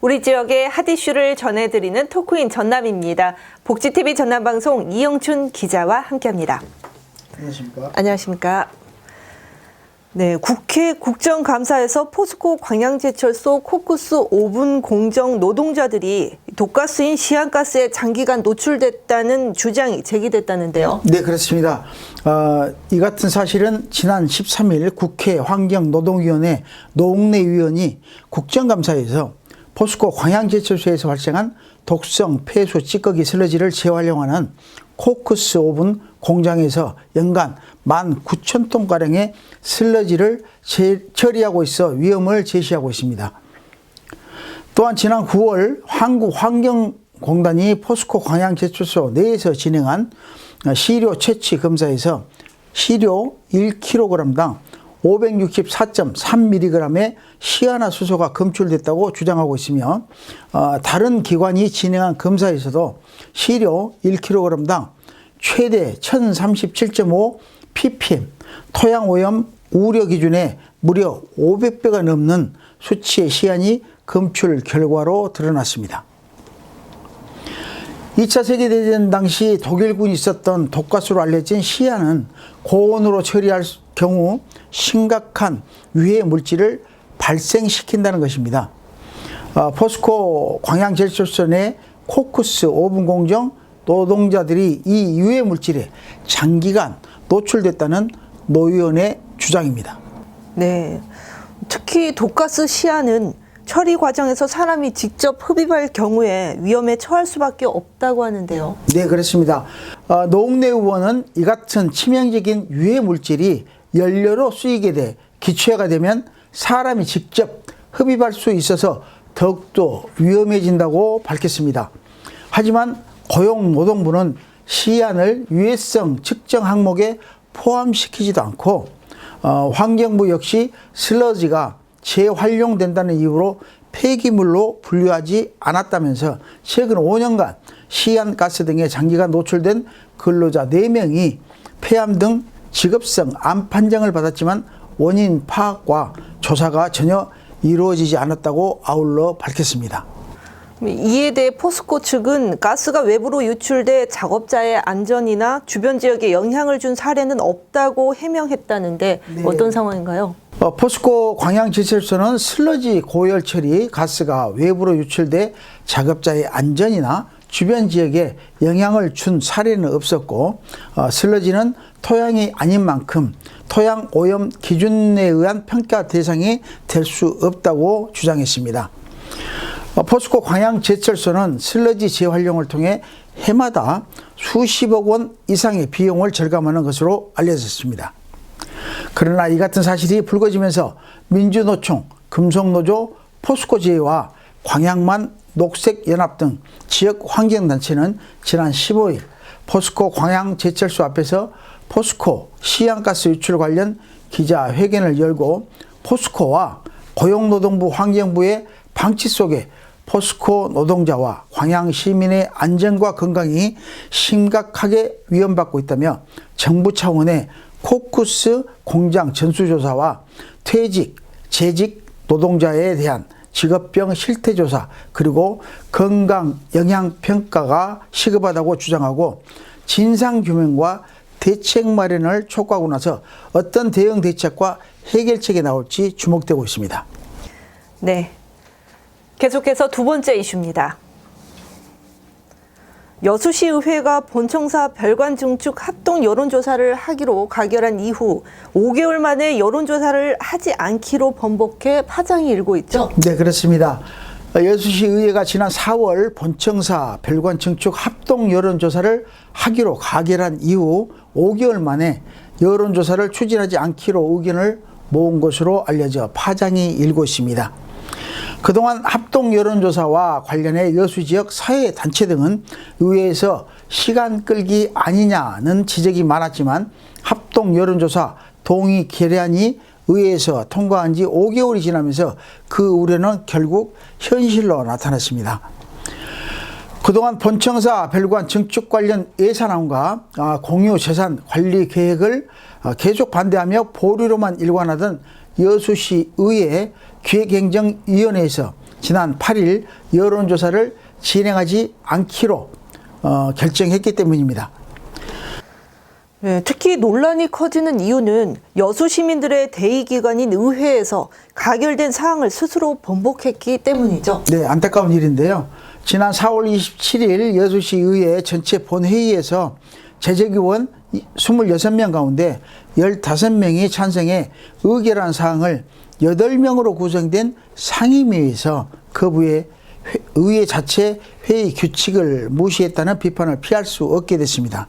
우리 지역의 핫 이슈를 전해드리는 토크인 전남입니다. 복지TV 전남방송 이영춘 기자와 함께합니다. 안녕하십니까? 안녕하십니까? 네, 국회 국정감사에서 포스코 광양제철소 코쿠스 오븐 공정 노동자들이 독가스인 시안가스에 장기간 노출됐다는 주장이 제기됐다는데요. 네, 그렇습니다. 이 같은 사실은 지난 13일 국회 환경노동위원회 노웅래 위원이 국정감사에서 포스코 광양제철소에서 발생한 독성 폐수 찌꺼기 슬러지를 재활용하는 코쿠스 오븐 공장에서 연간 19,000톤가량의 슬러지를 처리하고 있어 위험을 제시하고 있습니다. 또한 지난 9월 한국환경공단이 포스코 광양제철소 내에서 진행한 시료 채취 검사에서 시료 1kg당 564.3mg의 시아나수소가 검출됐다고 주장하고 있으며 다른 기관이 진행한 검사에서도 시료 1kg당 최대 1037.5 ppm 토양오염 우려 기준에 무려 500배가 넘는 수치의 시안이 검출 결과로 드러났습니다. 2차 세계대전 당시 독일군이 썼던 독가스로 알려진 시안은 고온으로 처리할 경우 심각한 유해 물질을 발생시킨다는 것입니다. 포스코 광양제철소 내 코쿠스 오븐 공정 노동자들이 이 유해 물질에 장기간 노출됐다는 노 위원의 주장입니다. 네, 특히 독가스 시안은 처리 과정에서 사람이 직접 흡입할 경우에 위험에 처할 수밖에 없다고 하는데요. 네, 그렇습니다. 노웅래 의원은 이 같은 치명적인 유해 물질이 연료로 쓰이게 돼 기체가 되면 사람이 직접 흡입할 수 있어서 더욱더 위험해진다고 밝혔습니다. 하지만 고용노동부는 시안을 유해성 측정 항목에 포함시키지도 않고 환경부 역시 슬러지가 재활용된다는 이유로 폐기물로 분류하지 않았다면서 최근 5년간 시안가스 등에 장기간 노출된 근로자 4명이 폐암 등 직업성 암 판정을 받았지만 원인 파악과 조사가 전혀 이루어지지 않았다고 아울러 밝혔습니다. 이에 대해 포스코 측은 가스가 외부로 유출돼 작업자의 안전이나 주변 지역에 영향을 준 사례는 없다고 해명했다는데 네. 어떤 상황인가요? 포스코 광양제철소는 슬러지 고열 처리 가스가 외부로 유출돼 작업자의 안전이나 주변 지역에 영향을 준 사례는 없었고 슬러지는 토양이 아닌 만큼 토양 오염 기준에 의한 평가 대상이 될 수 없다고 주장했습니다. 포스코 광양제철소는 슬러지 재활용을 통해 해마다 수십억 원 이상의 비용을 절감하는 것으로 알려졌습니다. 그러나 이 같은 사실이 불거지면서 민주노총, 금속노조, 포스코제와 광양만 녹색연합 등 지역 환경단체는 지난 15일 포스코 광양제철소 앞에서 포스코 시안가스 유출 관련 기자회견을 열고 포스코와 고용노동부 환경부의 방치 속에 포스코 노동자와 광양 시민의 안전과 건강이 심각하게 위험받고 있다며 정부 차원의 코쿠스 공장 전수조사와 퇴직, 재직 노동자에 대한 직업병 실태조사 그리고 건강 영향평가가 시급하다고 주장하고 진상규명과 대책 마련을 촉구하고 나서 어떤 대응 대책과 해결책이 나올지 주목되고 있습니다. 네, 계속해서 두 번째 이슈입니다. 여수시의회가 본청사 별관 증축 합동 여론조사를 하기로 가결한 이후 5개월 만에 여론조사를 하지 않기로 번복해 파장이 일고 있죠? 네, 그렇습니다. 여수시의회가 지난 4월 본청사 별관 증축 합동 여론조사를 하기로 가결한 이후 5개월 만에 여론조사를 추진하지 않기로 의견을 모은 것으로 알려져 파장이 일고 있습니다. 그동안 합동 여론조사와 관련해 여수지역 사회단체 등은 의회에서 시간 끌기 아니냐는 지적이 많았지만 합동 여론조사 동의 결의안이 의회에서 통과한 지 5개월이 지나면서 그 우려는 결국 현실로 나타났습니다. 그동안 본청사 별관 증축 관련 예산안과 공유재산 관리 계획을 계속 반대하며 보류로만 일관하던 여수시 의회 기획행정위원회에서 지난 8일 여론조사를 진행하지 않기로 결정했기 때문입니다. 네, 특히 논란이 커지는 이유는 여수 시민들의 대의 기관인 의회에서 가결된 사항을 스스로 번복했기 때문이죠. 네, 안타까운 일인데요. 지난 4월 27일 여수시 의회 전체 본회의에서 재적의원 26명 가운데 15명이 찬성해 의결한 사항을 8명으로 구성된 상임위에서 거부해 의회 자체 회의 규칙을 무시했다는 비판을 피할 수 없게 됐습니다.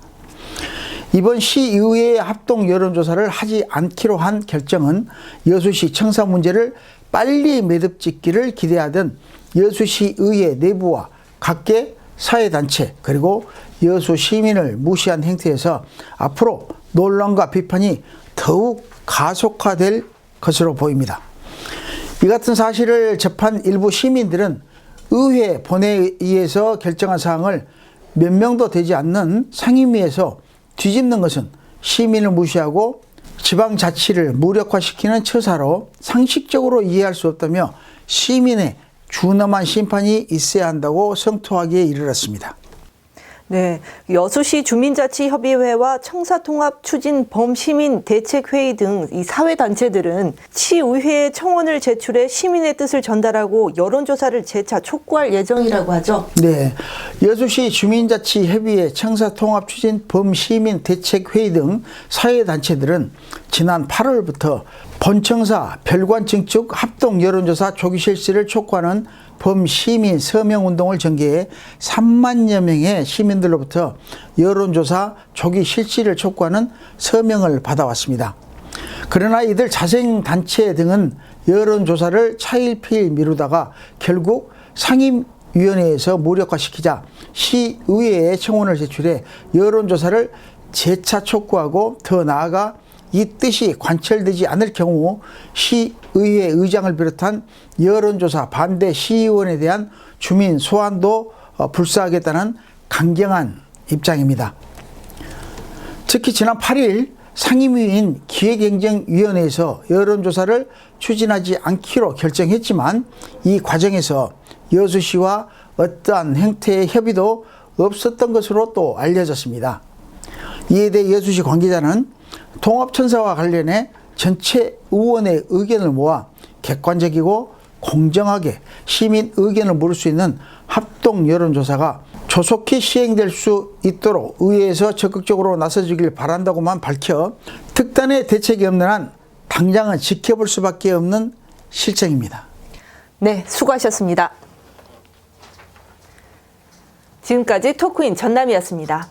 이번 시의회의 합동 여론조사를 하지 않기로 한 결정은 여수시 청사 문제를 빨리 매듭짓기를 기대하던 여수시 의회 내부와 각계 사회단체 그리고 여수 시민을 무시한 행태에서 앞으로 논란과 비판이 더욱 가속화될 것으로 보입니다. 이 같은 사실을 접한 일부 시민들은 의회 본회의에서 결정한 사항을 몇 명도 되지 않는 상임위에서 뒤집는 것은 시민을 무시하고 지방자치를 무력화시키는 처사로 상식적으로 이해할 수 없다며 시민의 준엄한 심판이 있어야 한다고 성토하기에 이르렀습니다. 네, 여수시 주민자치협의회와 청사통합추진범시민대책회의 등 이 사회단체들은 시의회에 청원을 제출해 시민의 뜻을 전달하고 여론조사를 재차 촉구할 예정이라고 하죠. 네, 여수시 주민자치협의회 청사통합추진범시민대책회의 등 사회단체들은 지난 8월부터 본청사 별관증축 합동 여론조사 조기 실시를 촉구하는 범시민 서명운동을 전개해 3만여 명의 시민들로부터 여론조사 조기 실시를 촉구하는 서명을 받아왔습니다. 그러나 이들 자생단체 등은 여론조사를 차일피일 미루다가 결국 상임위원회에서 무력화시키자 시의회에 청원을 제출해 여론조사를 재차 촉구하고 더 나아가 이 뜻이 관철되지 않을 경우 시의회 의장을 비롯한 여론조사 반대 시의원에 대한 주민 소환도 불사하겠다는 강경한 입장입니다. 특히 지난 8일 상임위인 기획행정위원회에서 여론조사를 추진하지 않기로 결정했지만 이 과정에서 여수시와 어떠한 형태의 협의도 없었던 것으로 또 알려졌습니다. 이에 대해 여수시 관계자는 통합천사와 관련해 전체 의원의 의견을 모아 객관적이고 공정하게 시민 의견을 물을 수 있는 합동 여론조사가 조속히 시행될 수 있도록 의회에서 적극적으로 나서주길 바란다고만 밝혀 특단의 대책이 없는 한 당장은 지켜볼 수밖에 없는 실정입니다. 네, 수고하셨습니다. 지금까지 토크인 전남이었습니다.